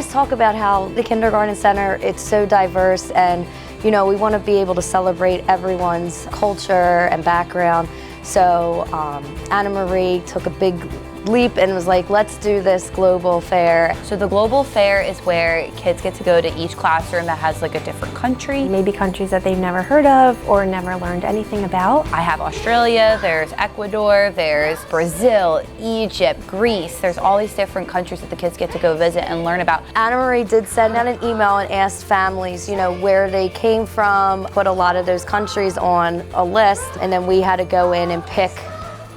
always talk about how the kindergarten center, it's so diverse, and we want to be able to celebrate everyone's culture and background. So Anna Marie took a big leap and was like, let's do this global fair. So the global fair is where kids get to go to each classroom that has like a different country. Maybe countries that they've never heard of or never learned anything about. I have Australia, there's Ecuador, there's Brazil, Egypt, Greece. There's all these different countries that the kids get to go visit and learn about. Anna Marie did send out an email and asked families, where they came from, put a lot of those countries on a list, and then we had to go in and pick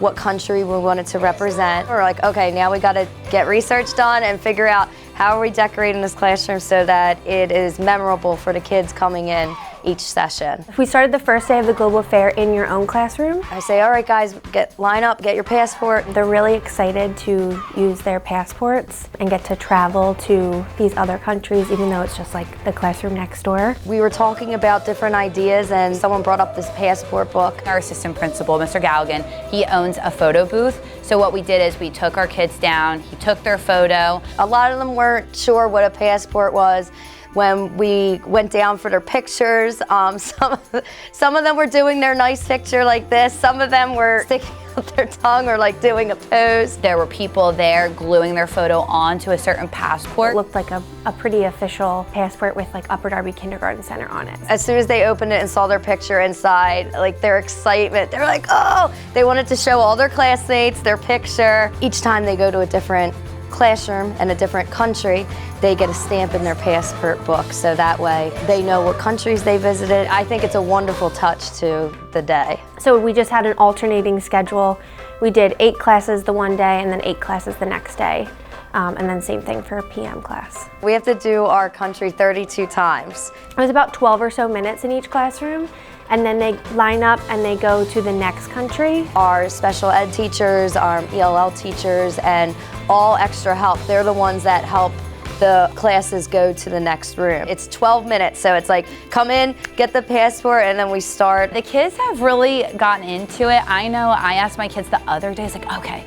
what country we wanted to represent. We're like, okay, now we gotta get research done and figure out how are we decorating this classroom so that it is memorable for the kids coming in each session. We started the first day of the Global Fair in your own classroom. I say, all right guys, line up, get your passport. They're really excited to use their passports and get to travel to these other countries, even though it's just like the classroom next door. We were talking about different ideas and someone brought up this passport book. Our assistant principal, Mr. Galligan, he owns a photo booth. So what we did is we took our kids down, he took their photo. A lot of them weren't sure what a passport was. When we went down for their pictures, some of them were doing their nice picture like this. Some of them were sticking out their tongue or like doing a pose. There were people there gluing their photo onto a certain passport. It looked like a pretty official passport with like Upper Darby Kindergarten Center on it. As soon as they opened it and saw their picture inside, like their excitement, they're like, oh! They wanted to show all their classmates their picture. Each time they go to a different classroom in a different country, they get a stamp in their passport book, so that way they know what countries they visited. I think it's a wonderful touch to the day. So we just had an alternating schedule. We did 8 classes the one day and then 8 classes the next day. And then same thing for a PM class. We have to do our country 32 times. It was about 12 or so minutes in each classroom, and then they line up and they go to the next country. Our special ed teachers, our ELL teachers, and all extra help, they're the ones that help the classes go to the next room. It's 12 minutes, so it's like, come in, get the passport, and then we start. The kids have really gotten into it. I know I asked my kids the other day, it's like, okay,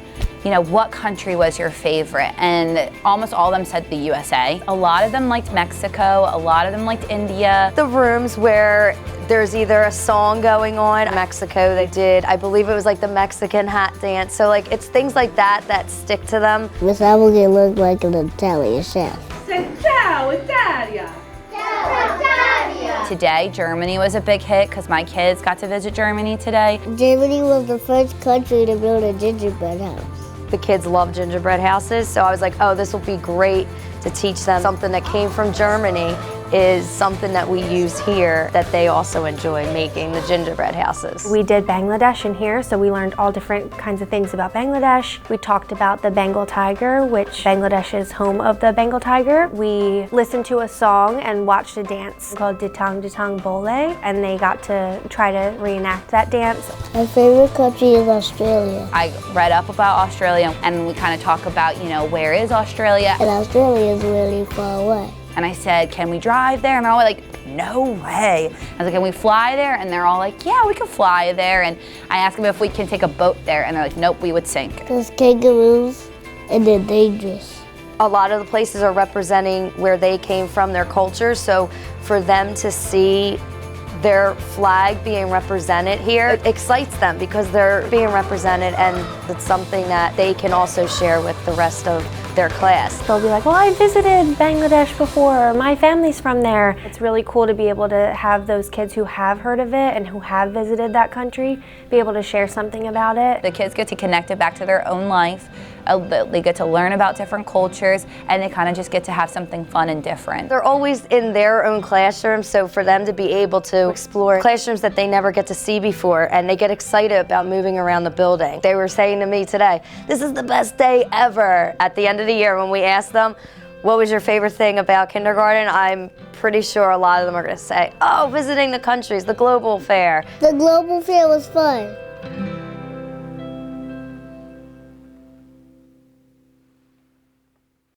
what country was your favorite? And almost all of them said the USA. A lot of them liked Mexico, a lot of them liked India. The rooms where there's either a song going on. In Mexico, they did, I believe it was like the Mexican hat dance. So like, it's things like that that stick to them. Miss Abigail looked like an Italian chef. Say ciao, Italia. Ciao, Italia. Today, Germany was a big hit because my kids got to visit Germany today. Germany was the first country to build a gingerbread house. The kids love gingerbread houses, so I was like, oh, this will be great to teach them something that came from Germany is something that we use here that they also enjoy making, the gingerbread houses. We did Bangladesh in here, so we learned all different kinds of things about Bangladesh. We talked about the Bengal tiger, which Bangladesh is home of the Bengal tiger. We listened to a song and watched a dance called Ditang Ditang Bole, and they got to try to reenact that dance. My favorite country is Australia. I read up about Australia, and we kind of talk about, where is Australia? And Australia is really far away. And I said, can we drive there? And they're all like, no way. I was like, can we fly there? And they're all like, yeah, we can fly there. And I asked them if we can take a boat there. And they're like, nope, we would sink. There's kangaroos, and they're dangerous. A lot of the places are representing where they came from, their culture. So for them to see their flag being represented here, it excites them because they're being represented, and it's something that they can also share with the rest of their class. They'll be like, well, I visited Bangladesh before, or my family's from there. It's really cool to be able to have those kids who have heard of it and who have visited that country be able to share something about it. The kids get to connect it back to their own life. They get to learn about different cultures, and they kind of just get to have something fun and different. They're always in their own classroom, so for them to be able to explore classrooms that they never get to see before, and they get excited about moving around the building. They were saying to me today, this is the best day ever. At the end of the year, when we asked them, what was your favorite thing about kindergarten? I'm pretty sure a lot of them are going to say, oh, visiting the countries, the global fair. The global fair was fun.